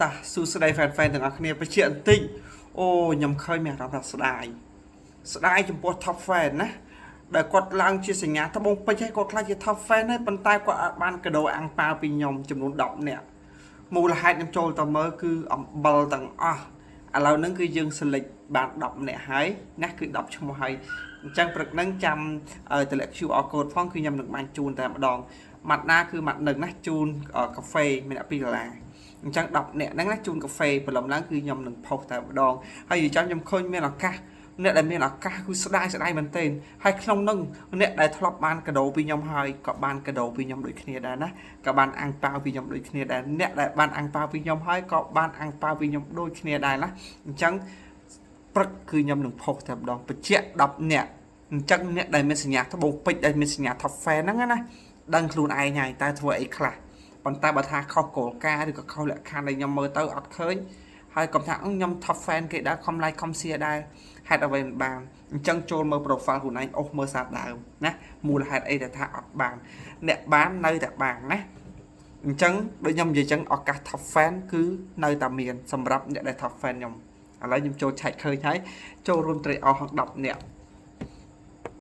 តាសួស្តីហ្វេនទាំងអស់គ្នាបញ្ជាក់បន្តិចអូខ្ញុំឃើញមានអារម្មណ៍ថាស្ដាយចំពោះ top fan ណាដែលគាត់ឡើងជាសញ្ញាត្បូងពេជ្រឲ្យគាត់ខ្លាចជា top fan ហើយប៉ុន្តែគាត់អាចបានកដោអាំងប៉ាវពីខ្ញុំចំនួន10នាក់មូលហេតុខ្ញុំចូលទៅមើលគឺអំបិលទាំងអស់ឥឡូវហ្នឹងគឺយើង select បាន10នាក់ហើយណាគឺ10ឈ្មោះហើយអញ្ចឹងព្រឹកហ្នឹងចាំតម្លាក់ QR code ផងគឺខ្ញុំនឹងបានជូនតែម្ដងម៉ាត់ណាគឺម៉ាត់នឹងណាជូនកាហ្វេម្នាក់$2អញ្ចឹង10នាក់ហ្នឹងណាជូនកាហ្វេព្រលឹមឡើងគឺខ្ញុំនឹងផុសតែម្ដងហើយនិយាយចាំខ្ញុំឃើញមានឱកាសអ្នកដែលមានឱកាសគឺស្ដាយមែនទែនហើយក្នុងនោះអ្នកដែលធ្លាប់បានកដោពីខ្ញុំហើយក៏បានកដោពីខ្ញុំដូចគ្នាដែរណាក៏បានអាំងប៉ាវពីខ្ញុំដូចគ្នាដែរអ្នកដែលបានអាំងប៉ាវពីខ្ញុំហើយក៏បានអាំងប៉ាវពីខ្ញុំដូចគ្នាដែរណាអញ្ចឹងព្រឹកគឺខ្ញុំនឹងផុសតែម្ដងបញ្ជាក់10នាក់អញ្ចឹងអ្នកដែលមានសញ្ញាត្បូងពេជ្រដែលមានសញ្ញា top fan ហ្នឹងណាដឹងខ្លួនឯងហើយតើធ្វើអីខ្លះប៉ុន្តែបើថាខុសគោលការណ៍ឬក៏ខុសលក្ខខណ្ឌដែលខ្ញុំមើលទៅអត់ឃើញហើយកុំថាខ្ញុំ top fan គេដែរខំ like ខំ share ដែរហេតុអ្វីមិនបានអញ្ចឹងចូលមើល profile ខ្លួនឯងអូសមើលសារដើមណាមូលហេតុអីដែលថាអត់បានអ្នកបាននៅតែបានណាអញ្ចឹងដូចខ្ញុំនិយាយអញ្ចឹងឱកាស top fan គឺនៅតែមានសម្រាប់អ្នកដែល top fan ខ្ញុំឥឡូវខ្ញុំចូលឆែកឃើញហើយចូលរួមត្រេកអរ10នាក់